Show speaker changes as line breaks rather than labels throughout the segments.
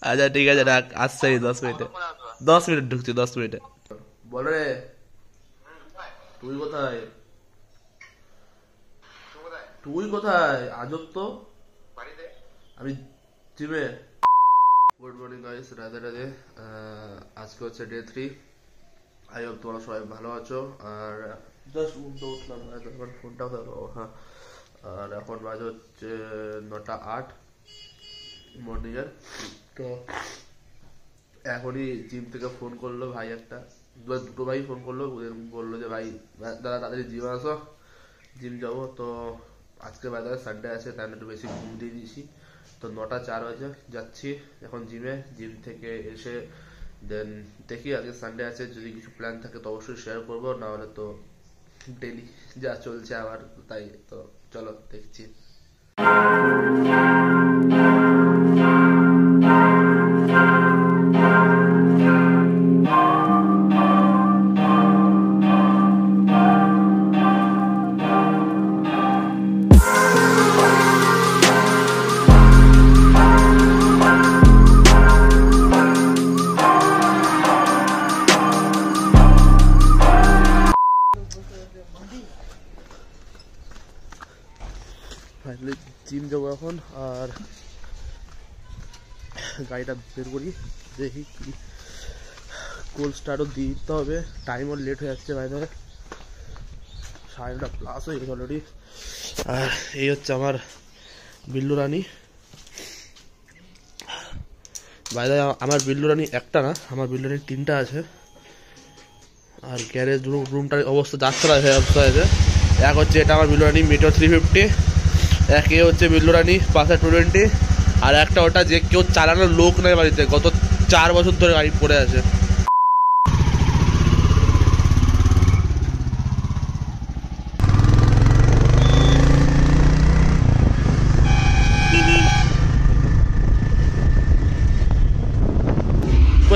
আচ্ছা ঠিক আছে রাখ, আসছে 10 মিনিটে। 10 মিনিট ঢুকছি, 10 মিনিটে। বল রে, তুই কোথায়? তুই কোথায়? আজব তো। আমি জিমে। Good morning guys, Radhe Radhe. আজকে হচ্ছে ডে 3। আই হোপ তোমরা সবাই ভালো আছো। আর জাস্ট উঠলাম, আমার ফোনটা ধরো। হ্যাঁ, আর এখন বাজে হচ্ছে 9টা 8 মর্নিং এর। তো এখনই জিম থেকে ফোন করলো ভাই, দুটো ভাই ফোন করলো, বললো যে ভাই দাদা তাড়াতাড়ি জিম আসো, জিম যাবো। তো আজকে বাজারে সানডে আছে, তাই একটু বেশি ঘুম দিয়ে দিয়েছি। তো 9টা 4 বাজে যাচ্ছি এখন জিমে। জিম থেকে এসে দেন দেখি, আজকে সানডে আছে, যদি কিছু প্ল্যান থাকে তো অবশ্যই শেয়ার করবো, না হলে তো ডেলি যা চলছে আবার তাই। তো চলো দেখছি। ফাইনালি জিম যাবো এখন, আর গাড়িটা বের করি, দেখি কি কোল্ড স্টার্টও দিতে হবে। টাইমও লেট হয়ে যাচ্ছে, বাইরে 9:30+ হয়ে গেছে অলরেডি। আর এই হচ্ছে আমার বিল্লু রানী। বাইরে আমার বিল্লু রানী একটা না, আমার বিল্লু রানী 3টা আছে। আর গ্যারেজ রুমটার অবস্থা যাচ্ছে না, অবস্থা আছে। এক হচ্ছে এটা আমার বিল্লু রানী মিটার 350, এক এ হচ্ছে বিল্লু রানী পাশে 220, আর একটা ওটা যে কেউ চালানোর লোক নেই বাড়িতে, গত 4 বছর ধরে গাড়ি পড়ে আছে।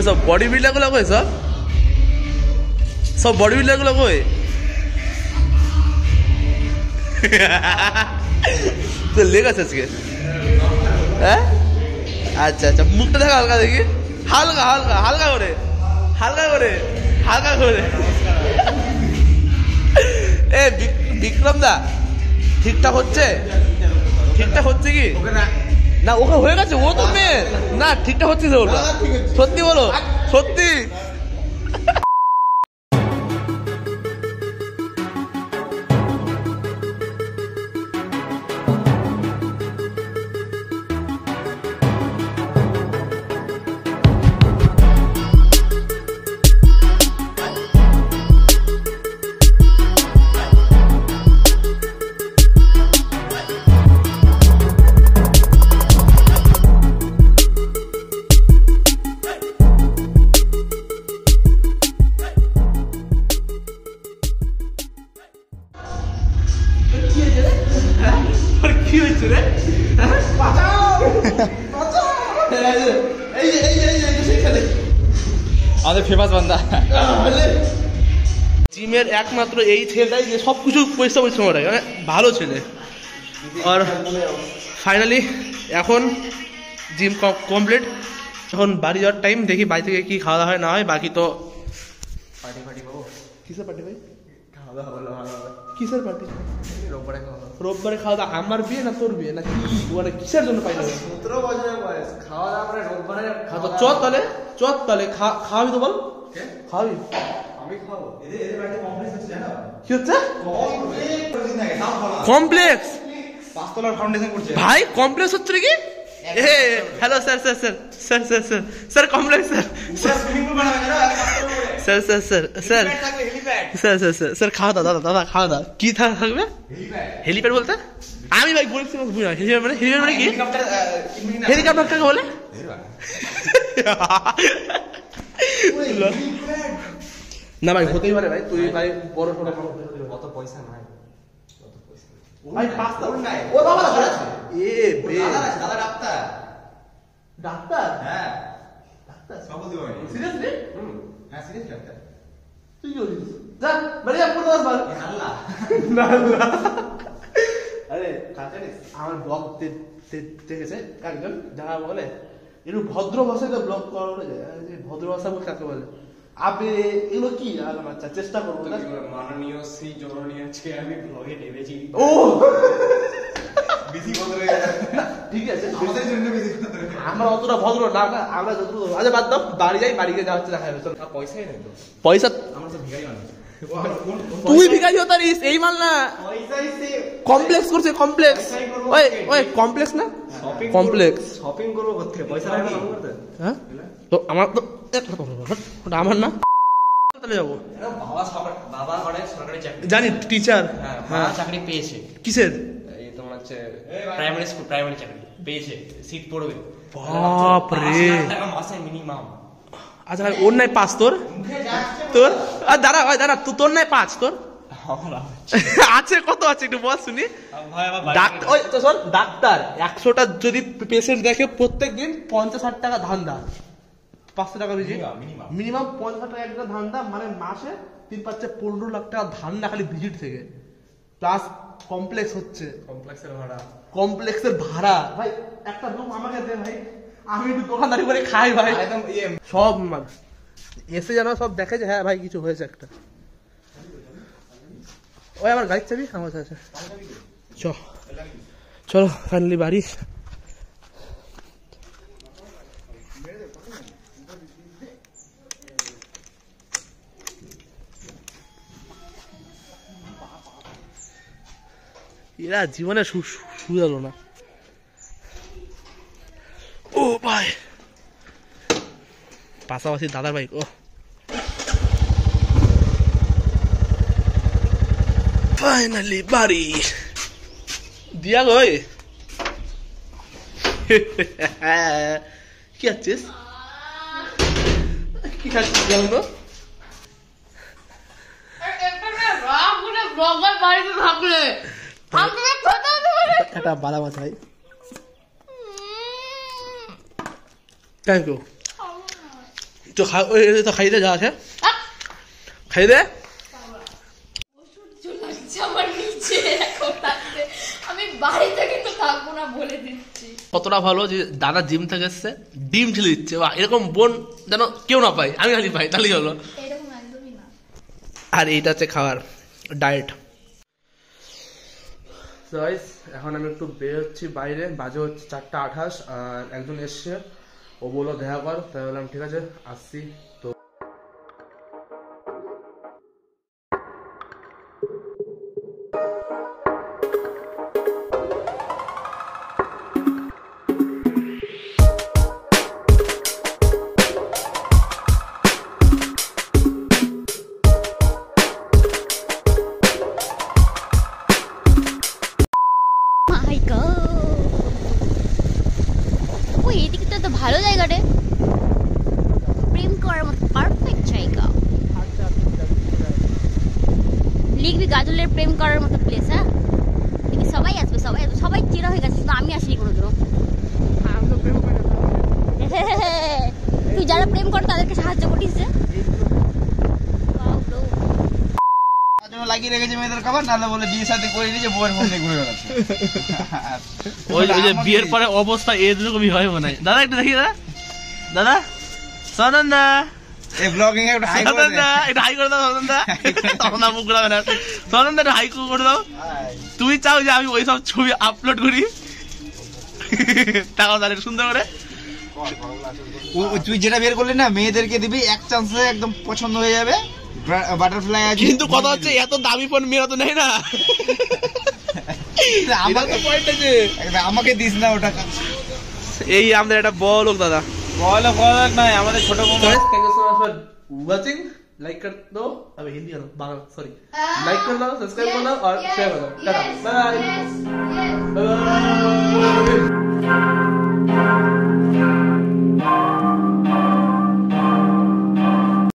সব বডি বিল্ডার গুলো কই, সব বডি বিল্ডার গুলো কই? তো লেগ আছে আজকে? হ্যাঁ, আচ্ছা আচ্ছা, মুখটা দেখা হালকা দেখি, হালকা হালকা হালকা করে, হালকা করে, হালকা করে। এ বিক্রম দা, ঠিকঠাক হচ্ছে? ঠিকঠাক হচ্ছে কি না? ওকে হয়ে গেছে, ও তো মেয়ে না, ঠিকঠাক হচ্ছে তো? ওটা সত্যি বলো, সত্যি?
আমাদের ফেমাস বান্দা
জিমের একমাত্র এই ছেলেটাই যে সব কিছু পরিশ্রম করে, মানে ভালো ছেলে। আর ফাইনালি এখন জিম কমপ্লিট, এখন বাড়ি যাওয়ার টাইম। দেখি বাড়ি থেকে কি খাওয়া দাওয়া হয় না হয়, বাকি তো
পার্টি পাবো।
কিসের পার্টি ভাই?
খাওয়া দাওয়া ভালো ভালো।
কিসের পার্টি?
রোববারে খাওয়া দাওয়া।
রোববারে খাওয়া দাওয়া? আমার বিয়ে না তোর বিয়ে না কি? মানে কিসের জন্য পাই না?
17 বছরের বয়স, খাওয়া দাওয়া করে রোববারে
খাওয়া? চত তাহলে খাওয়াবি তো বল, খাওয়াবি?
আমি খাবো। এদের বাড়িতে কমপ্লেক্স হচ্ছে জানো?
কি হচ্ছে? কমপ্লেক্স?
5 তলার ফাউন্ডেশন করছে
ভাই। কমপ্লেক্স হচ্ছে নাকি? Hello sir, sir sir sir sir sir sir complex sir
পুরো সুইমিং পুল বানাবে না?
Sir sir sir sir
helipad
sir sir sir sir খাওয়া দাওয়া দাদা খাওয়া দাওয়া কি থাকবে? হেলিপ্যাড বলতে আমি ভাই বলছি বুঝি না। হেলিপ্যাড মানে কি? হেলিকপ্টার কাকে বলে? না ভাই হতেই পারে ভাই, তুই ভাই বড় ছোট
কত পয়সা নাই, কত পয়সা
ভাই 5 টা
নাই।
ও বাবা দাদা আছে। বে
দাদা ডাক্তার।
ডাক্তার?
হ্যাঁ
ডাক্তার
সব বলতে পারি।
সিরিয়াসলি?
হ্যাঁ সিরিয়াস ডাক্তার।
তুই কি বলিস? যা বাড়ি যা, পুরো 10 বার।
হাল্লা
না না, আরে আমার ব্লগ দেখেছে একজন যারা বলে একটু ভদ্র ভাষায় ব্লগ করা বলে ভদ্র ভাষা বলতে কাকে বলে আপনি এগুলো কি আচ্ছা চেষ্টা করবো না
মাননীয় শ্রী জননী আজকে আমি ব্লগে নেমেছি
ও
বেশি ভদ্র
ঠিক আছে
আমাদের জন্য বেশি ভদ্র
আমরা অতটা ভদ্র না না আমরা যতটুকু আচ্ছা বাদ দাও বাড়ি যাই বাড়ি গিয়ে যা হচ্ছে দেখা যাবে
পয়সাই নেই তো
পয়সা
আমরা তো ভিখারি মানুষ
তুই ভিখারি হতে পারিস এই মাল না কমপ্লেক্স করছে কমপ্লেক্স ওই ওই কমপ্লেক্স না কমপ্লেক্স
শপিং করবো কোথায় পয়সা লাগবে না করতে
হ্যাঁ তো আমার তো ওটা আমার না তাহলে যাবো
বাবা করে সরকারি চাকরি
জানি টিচার
হ্যাঁ চাকরি পেয়েছে
কিসের
এই তোমার হচ্ছে প্রাইমারি স্কুল প্রাইমারি চাকরি পেয়েছে সিট পড়বে
বাপ রে
টাকা মাসে মিনিমাম
আচ্ছা ভাই ওর নাই পাঁচ তোর তোর আর দাঁড়া ভাই দাঁড়া তোর নাই পাঁচ তোর আছে কত আছে একটু বল শুনি ডাক্তার ওই তো শোন ডাক্তার 100টা যদি পেশেন্ট দেখে প্রত্যেক দিন 50-60 টাকা ধান্দা 500 টাকা বেশি মিনিমাম 50 টাকা একটা ধান্দা মানে মাসে 3-5-15 লাখ টাকা ধান্দা খালি ভিজিট থেকে প্লাস কমপ্লেক্স হচ্ছে কমপ্লেক্সের ভাড়া ভাই একটা রুম আমাকে দে ভাই আমি একটু দোকানদারি করে খাই ভাই
একদম
সব মানে এসে যেন সব দেখে যে হ্যাঁ ভাই কিছু হয়েছে একটা ওই আমার গাড়ির চাবি আমার কাছে চলো ফাইনালি বাড়ি এরা জীবনে শুধালো না ও ভাই পাশাপাশি দাদার বাইক ও ফাইনালি বাড়ি দিয়া গই কি আছিস কি খাচ্ছিস জানো একটা বালা মাছ ভাই থ্যাংক ইউ তো খাই দে যা আছে খাই দে কতটা ভালো যে দাদা জিম থেকে এসছে ডিম ঢেলে দিচ্ছে এরকম বোন যেন কেউ না পাই আমি খালি পাই তাহলেই হলো আর এইটা হচ্ছে খাওয়ার ডায়েট এখন আমি একটু বের হচ্ছি বাইরে বাজে হচ্ছে 4:28 আর একজন এসছে ও বললো দেখা কর তাই বললাম ঠিক আছে আসছি তো
ভালো জায়গা রে প্রেম করার মতো পারফেক্ট জায়গা লিখবি গাজলের প্রেম করার মতো প্লেস হ্যাঁ দেখি সবাই আসবে সবাই চেনা হয়ে গেছে শুধু আমি আসিনি কোনোদিনও তুই যারা প্রেম করে তাদেরকে সাহায্য করিস যে
লাগিয়ে রেখেছে মেয়েদের খাবার নাহলে বলে বিয়ে সাথে করে নিয়ে বউয়ের ফোন ঘুরে বেড়াচ্ছে
ওই যে বিয়ের পরে অবস্থা এরকমই হয় মনে হয় দাদা একটু দেখি দাদা সদন দা
এই ব্লগিং এ একটা হাই করে দে
এটা হাই করে দাও সদন দা তখন না মুখ ঘুরাবে না সদন দা একটু হাই করে দাও তুমি চাও যে আমি ওই সব ছবি আপলোড করি টাকা তাহলে সুন্দর করে
তুই যেটা বের করলি না মেয়েদেরকে দিবি এক চান্সে একদম পছন্দ হয়ে যাবে বাটারফ্লাই আছে
কিন্তু কথা হচ্ছে এত দামি ফোন মেয়েরা তো নেই না
আমাকে পয়েন্ট আছে আমাকে দিস না ওটা
এই আমাদের একটা বড় লোক দাদা
বড় নাই আমাদের ছোট বোন
thank you so much for watching like कर दो अब हिंदी करो बांग्ला सॉरी लाइक कर दो सब्सक्राइब कर दो और शेयर कर दो टाटा बाय बाय